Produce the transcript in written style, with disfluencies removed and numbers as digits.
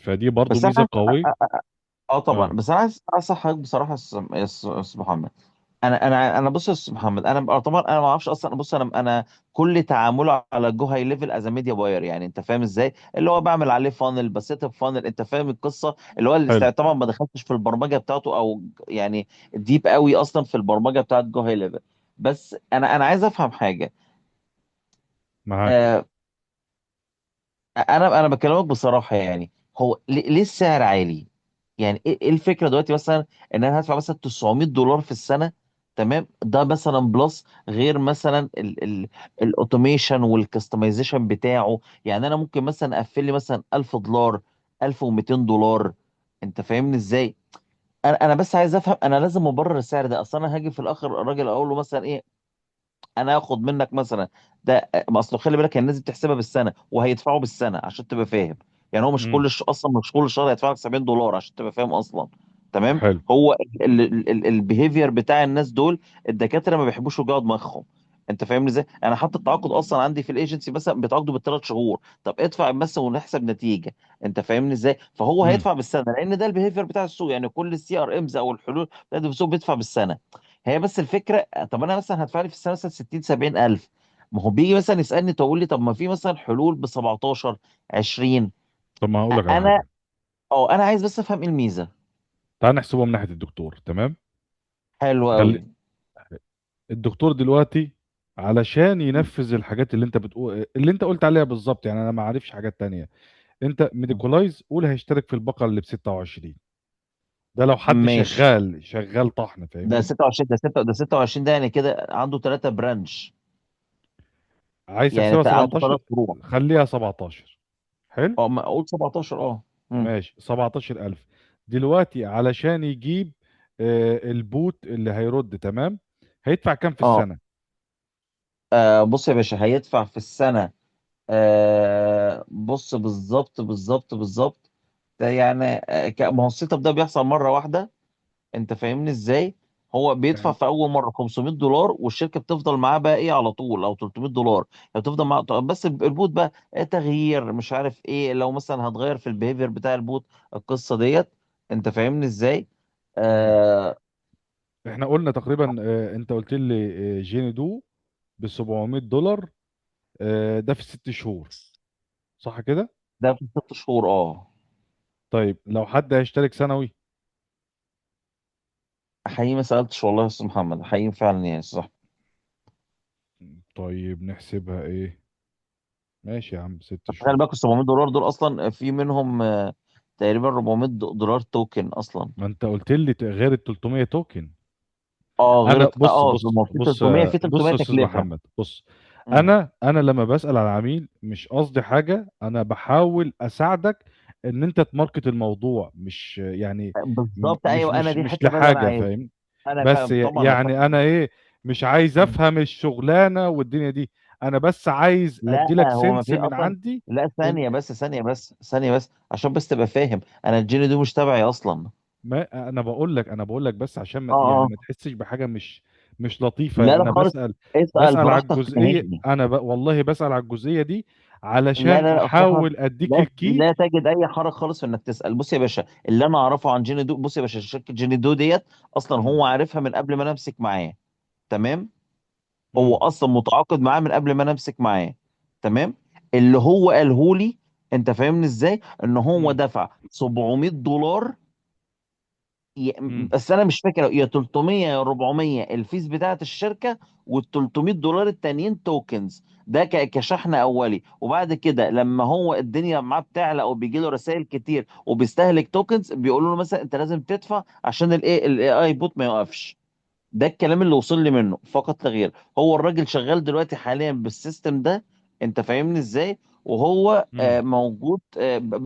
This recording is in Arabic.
فدي برضو بس انا ميزه قويه. طبعا، اه. بس انا عايز اصحك بصراحه يا أستاذ محمد. انا بص يا استاذ محمد، انا طبعا انا ما اعرفش اصلا. بص، انا كل تعامله على جو هاي ليفل از ميديا باير، يعني انت فاهم ازاي، اللي هو بعمل عليه فانل، بسيت اب فانل، انت فاهم القصه، اللي هو حلو. طبعا ما دخلتش في البرمجه بتاعته، او يعني ديب قوي اصلا في البرمجه بتاعت جو هاي ليفل. بس انا عايز افهم حاجه. معاك. آه، انا بكلمك بصراحه، يعني هو ليه السعر عالي؟ يعني إيه الفكره دلوقتي مثلا ان انا هدفع مثلا $900 في السنه، تمام؟ ده مثلا بلس غير مثلا ال الاوتوميشن والكستمايزيشن بتاعه. يعني انا ممكن مثلا اقفل لي مثلا $1000، $1200، انت فاهمني ازاي؟ انا بس عايز افهم، انا لازم ابرر السعر ده. اصلا انا هاجي في الاخر الراجل اقول له مثلا ايه، انا هاخد منك مثلا ده. ما اصل خلي بالك، هي الناس دي بتحسبها بالسنه، وهيدفعوا بالسنه عشان تبقى فاهم. يعني هو مش امم. كل اصلا مش كل شهر هيدفع لك $70 عشان تبقى فاهم اصلا. تمام. حلو. هو البيهيفير بتاع الناس دول، الدكاتره ما بيحبوش يوجعوا دماغهم. انت فاهمني ازاي؟ انا حاطط التعاقد اصلا عندي في الايجنسي مثلا بيتعاقدوا ب3 شهور. طب ادفع مثلا ونحسب نتيجه. انت فاهمني ازاي؟ فهو امم. هيدفع بالسنه، لان ده البيهيفير بتاع السوق. يعني كل السي ار امز او الحلول بتاعت السوق بيدفع بالسنه. هي بس الفكره، طب انا مثلا هدفع لي في السنه مثلا 60 70 الف. ما هو بيجي مثلا يسالني تقول لي طب ما في مثلا حلول ب 17 20. طب ما هقول لك على انا حاجه. انا عايز بس افهم ايه الميزه. تعال نحسبها من ناحيه الدكتور، تمام. حلو قوي. خلي الدكتور دلوقتي علشان ينفذ الحاجات اللي انت بتقول اللي انت قلت عليها بالظبط، يعني انا ما عارفش حاجات تانية. انت ميديكولايز قول هيشترك في البقره اللي ب 26. ده لو حد ماشي. شغال طحن، ده فاهمني. 26، ده 26، ده يعني كده عنده 3 برانش. عايز يعني تحسبها عنده 17. 3 فروع. خليها 17. حلو. اه، ما اقول 17. اه. مم. ماشي 17,000. دلوقتي علشان يجيب البوت اللي هيرد، تمام. هيدفع كام في اه. السنة؟ بص يا باشا، هيدفع في السنه. بص، بالظبط. ده يعني ما هو السيت اب ده بيحصل مره واحده. انت فاهمني ازاي؟ هو بيدفع يعني في اول مره $500، والشركه بتفضل معاه بقى ايه على طول، او $300. يعني بتفضل معاه بس البوت بقى تغيير مش عارف ايه، لو مثلا هتغير في البيهيفير بتاع البوت، القصه ديت. انت فاهمني ازاي؟ مم. آه احنا قلنا تقريبا، انت قلت لي جيني دو ب $700. ده في 6 شهور، صح كده؟ ده في 6 شهور. اه. طيب لو حد هيشترك سنوي. حقيقي ما سالتش والله يا استاذ محمد، حقيقي فعلا يعني صح. طيب نحسبها ايه؟ ماشي يا عم، ست خلي شهور بالك $700 دول اصلا في منهم تقريبا $400 توكن اصلا. ما انت قلت لي غير ال 300 توكن. اه، غير انا بص بص ما هو في بص 300، في بص 300 يا استاذ تكلفه. محمد، بص. مم. انا لما بسأل على العميل مش قصدي حاجة، انا بحاول اساعدك ان انت تماركت الموضوع، مش يعني بالظبط، ايوه، انا دي مش الحته بقى اللي انا لحاجة، عايزها. فاهم. انا بس فاهم طبعا، انا يعني فاهم. انا ايه، مش عايز مم. افهم الشغلانة والدنيا دي. انا بس عايز لا، ادي لك هو ما سنس في من اصلا. عندي. لا، ان ثانيه بس عشان بس تبقى فاهم، انا الجيني دي مش تبعي اصلا. ما انا بقول لك بس عشان اه. يعني اه. ما تحسش بحاجة مش لطيفة. لا لا انا خالص. بسأل، اسال بسأل على براحتك الجزئية. نهائي. والله بسأل على الجزئية دي لا علشان لا لا الصراحه، احاول اديك لا الكي. لا تجد اي حرج خالص في انك تسال. بص يا باشا، اللي انا اعرفه عن جيني دو، بص يا باشا، شركه جيني دو ديت اصلا مم. هو عارفها من قبل ما انا امسك معاه. تمام. هو مم. اصلا متعاقد معاه من قبل ما انا امسك معاه. تمام. اللي هو قاله لي، انت فاهمني ازاي، ان هو مم. دفع $700. مم. بس انا مش فاكر يا 300 يا 400 الفيس بتاعت الشركه، وال $300 التانيين توكنز. ده كشحن اولي. وبعد كده لما هو الدنيا معاه بتعلى او بيجي له رسائل كتير وبيستهلك توكنز، بيقولوا له مثلا انت لازم تدفع عشان الاي اي بوت ما يوقفش. ده الكلام اللي وصل لي منه فقط لا غير. هو الراجل شغال دلوقتي حاليا بالسيستم ده. انت فاهمني ازاي؟ وهو مم. موجود